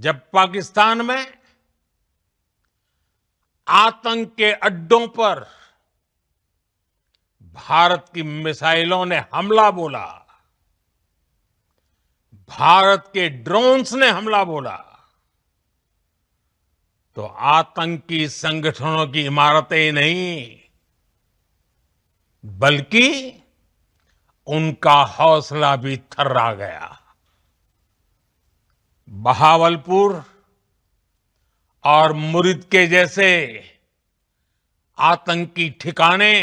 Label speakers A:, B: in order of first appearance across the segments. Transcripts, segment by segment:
A: जब पाकिस्तान में आतंक के अड्डों पर भारत की मिसाइलों ने हमला बोला, भारत के ड्रोन्स ने हमला बोला, तो आतंकी संगठनों की इमारतें ही नहीं बल्कि उनका हौसला भी थर्रा गया। बहावलपुर और मुरिद के जैसे आतंकी ठिकाने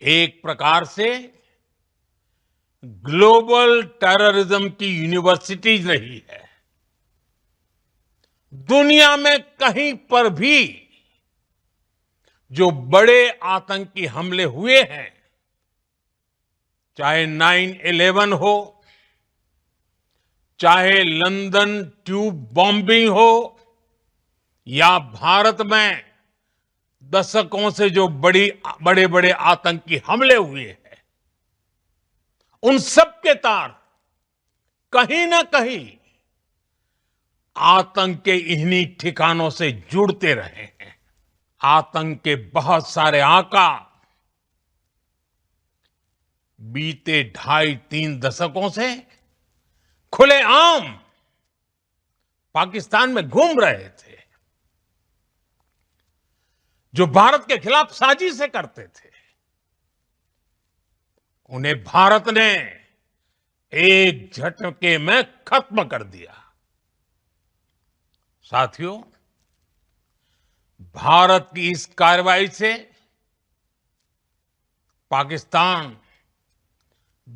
A: एक प्रकार से ग्लोबल टेररिज्म की यूनिवर्सिटीज रही है। दुनिया में कहीं पर भी जो बड़े आतंकी हमले हुए हैं, चाहे 9/11 हो, चाहे लंदन ट्यूब बॉम्बिंग हो, या भारत में दशकों से जो बड़े बड़े आतंकी हमले हुए हैं, उन सब के तार कहीं ना कहीं आतंक के इन्हीं ठिकानों से जुड़ते रहे हैं। आतंक के बहुत सारे आका बीते 2.5-3 दशकों से खुलेआम पाकिस्तान में घूम रहे थे, जो भारत के खिलाफ साजिशें करते थे। उन्हें भारत ने एक झटके में खत्म कर दिया। साथियों, भारत की इस कार्रवाई से पाकिस्तान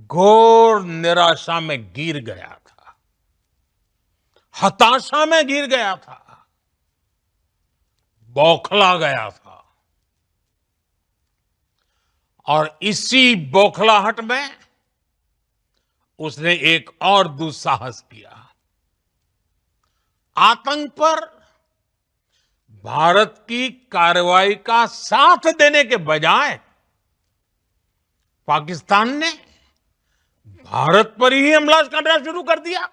A: घोर निराशा में गिर गया था, हताशा में गिर गया था, बौखला गया था। और इसी बौखलाहट में उसने एक और दुस्साहस किया। आतंक पर भारत की कार्रवाई का साथ देने के बजाय पाकिस्तान ने भारत पर ही हमला करना शुरू कर दिया।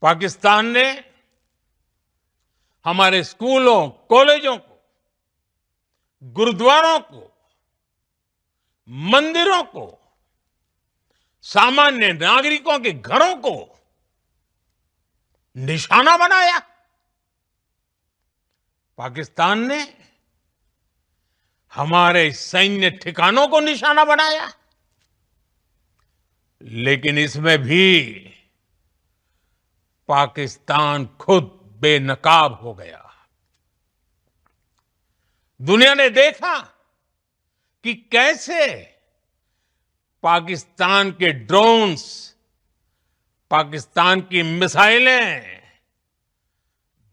A: पाकिस्तान ने हमारे स्कूलों, कॉलेजों को, गुरुद्वारों को, मंदिरों को, सामान्य नागरिकों के घरों को निशाना बनाया। पाकिस्तान ने हमारे सैन्य ठिकानों को निशाना बनाया। लेकिन इसमें भी पाकिस्तान खुद बेनकाब हो गया। दुनिया ने देखा कि कैसे पाकिस्तान के ड्रोन्स, पाकिस्तान की मिसाइलें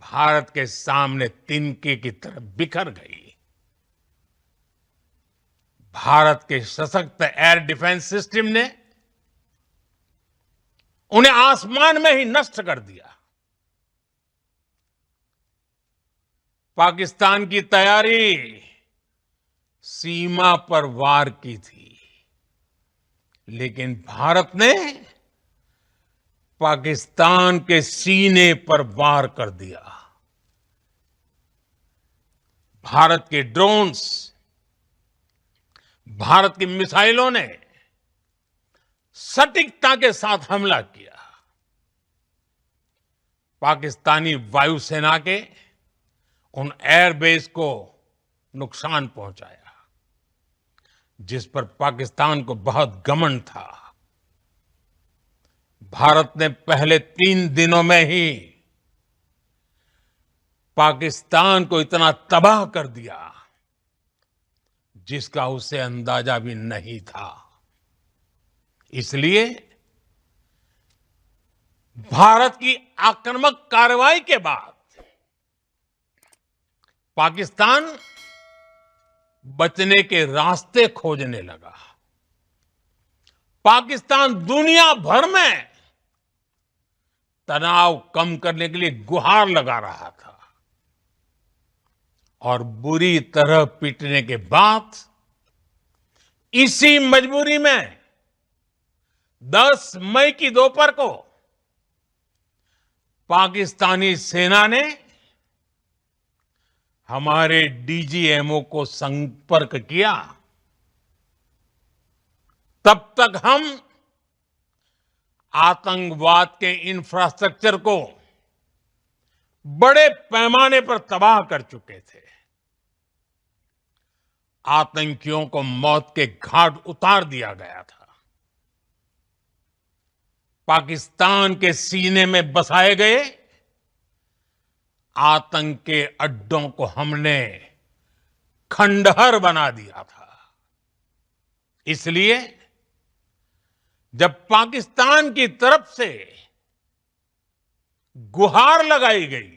A: भारत के सामने तिनके की तरह बिखर गई। भारत के सशक्त एयर डिफेंस सिस्टम ने उन्हें आसमान में ही नष्ट कर दिया। पाकिस्तान की तैयारी सीमा पर वार की थी, लेकिन भारत ने पाकिस्तान के सीने पर वार कर दिया। भारत के ड्रोन्स, भारत की मिसाइलों ने सटीकता के साथ हमला किया। पाकिस्तानी वायुसेना के उन एयरबेस को नुकसान पहुंचाया, जिस पर पाकिस्तान को बहुत घमंड था। भारत ने पहले 3 दिनों में ही पाकिस्तान को इतना तबाह कर दिया जिसका उसे अंदाजा भी नहीं था। इसलिए भारत की आक्रामक कार्रवाई के बाद पाकिस्तान बचने के रास्ते खोजने लगा। पाकिस्तान दुनिया भर में तनाव कम करने के लिए गुहार लगा रहा था, और बुरी तरह पीटने के बाद इसी मजबूरी में 10 मई की दोपहर को पाकिस्तानी सेना ने हमारे डीजीएमओ को संपर्क किया। तब तक हम आतंकवाद के इंफ्रास्ट्रक्चर को बड़े पैमाने पर तबाह कर चुके थे। आतंकियों को मौत के घाट उतार दिया गया था। पाकिस्तान के सीने में बसाए गए आतंक के अड्डों को हमने खंडहर बना दिया था। इसलिए जब पाकिस्तान की तरफ से गुहार लगाई गई,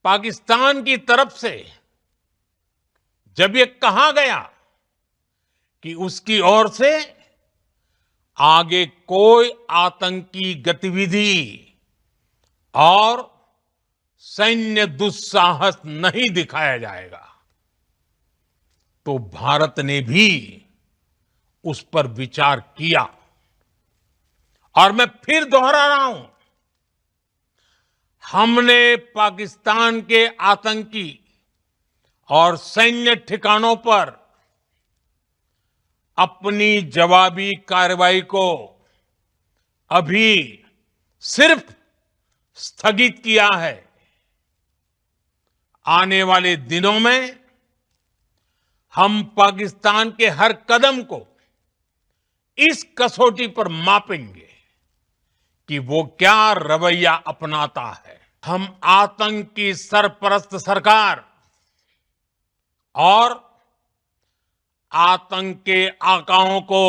A: पाकिस्तान की तरफ से जब ये कहा गया कि उसकी ओर से आगे कोई आतंकी गतिविधि और सैन्य दुस्साहस नहीं दिखाया जाएगा, तो भारत ने भी उस पर विचार किया। और मैं फिर दोहरा रहा हूं, हमने पाकिस्तान के आतंकी और सैन्य ठिकानों पर अपनी जवाबी कार्रवाई को अभी सिर्फ स्थगित किया है। आने वाले दिनों में हम पाकिस्तान के हर कदम को इस कसौटी पर मापेंगे कि वो क्या रवैया अपनाता है। हम आतंक की सरपरस्त सरकार और आतंक के आकाओं को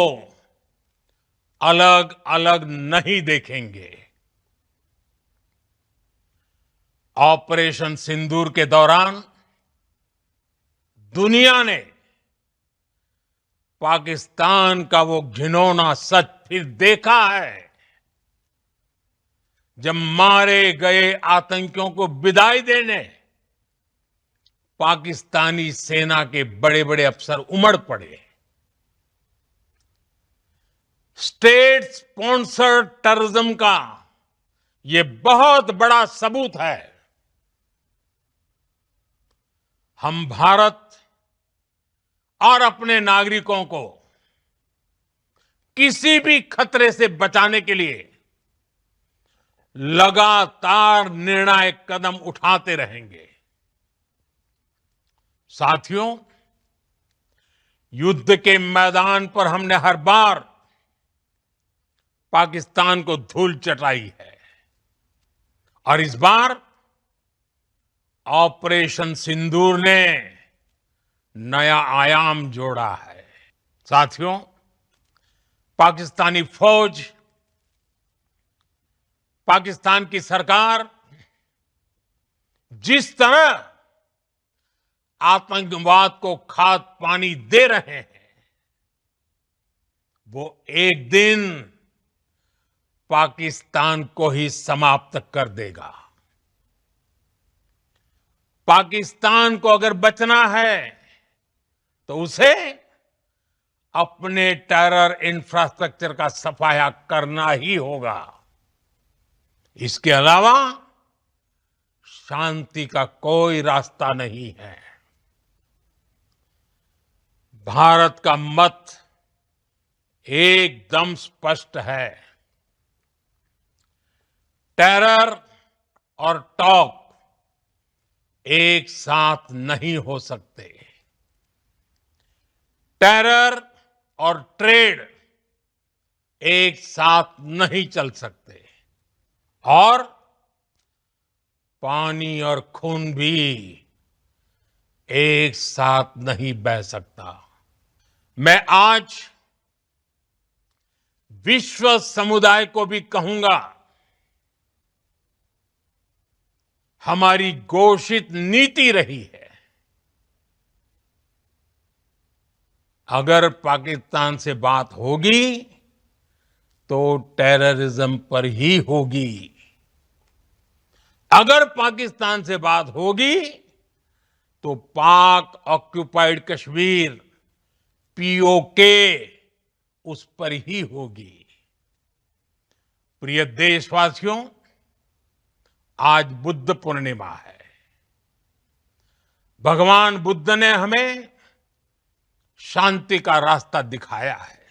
A: अलग अलग नहीं देखेंगे। ऑपरेशन सिंदूर के दौरान दुनिया ने पाकिस्तान का वो घिनौना सच फिर देखा है, जब मारे गए आतंकियों को विदाई देने पाकिस्तानी सेना के बड़े बड़े अफसर उमड़ पड़े। स्टेट स्पॉन्सर्ड टेररिज्म का ये बहुत बड़ा सबूत है। हम भारत और अपने नागरिकों को किसी भी खतरे से बचाने के लिए लगातार निर्णायक कदम उठाते रहेंगे। साथियों, युद्ध के मैदान पर हमने हर बार पाकिस्तान को धूल चटाई है और इस बार ऑपरेशन सिंदूर ने नया आयाम जोड़ा है। साथियों, पाकिस्तानी फौज, पाकिस्तान की सरकार जिस तरह आतंकवाद को खाद पानी दे रहे हैं, वो एक दिन पाकिस्तान को ही समाप्त कर देगा। पाकिस्तान को अगर बचना है तो उसे अपने टेरर इंफ्रास्ट्रक्चर का सफाया करना ही होगा। इसके अलावा शांति का कोई रास्ता नहीं है। भारत का मत एकदम स्पष्ट है। टेरर और टॉक एक साथ नहीं हो सकते। टेरर और ट्रेड एक साथ नहीं चल सकते और पानी और खून भी एक साथ नहीं बह सकता। मैं आज विश्व समुदाय को भी कहूंगा, हमारी घोषित नीति रही है, अगर पाकिस्तान से बात होगी तो टेररिज्म पर ही होगी। अगर पाकिस्तान से बात होगी तो पाक ऑक्युपाइड कश्मीर, पीओके, उस पर ही होगी। प्रिय देशवासियों, आज बुद्ध पूर्णिमा है। भगवान बुद्ध ने हमें शांति का रास्ता दिखाया है।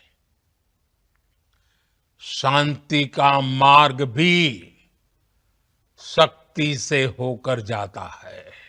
A: शांति का मार्ग भी शक्ति से होकर जाता है।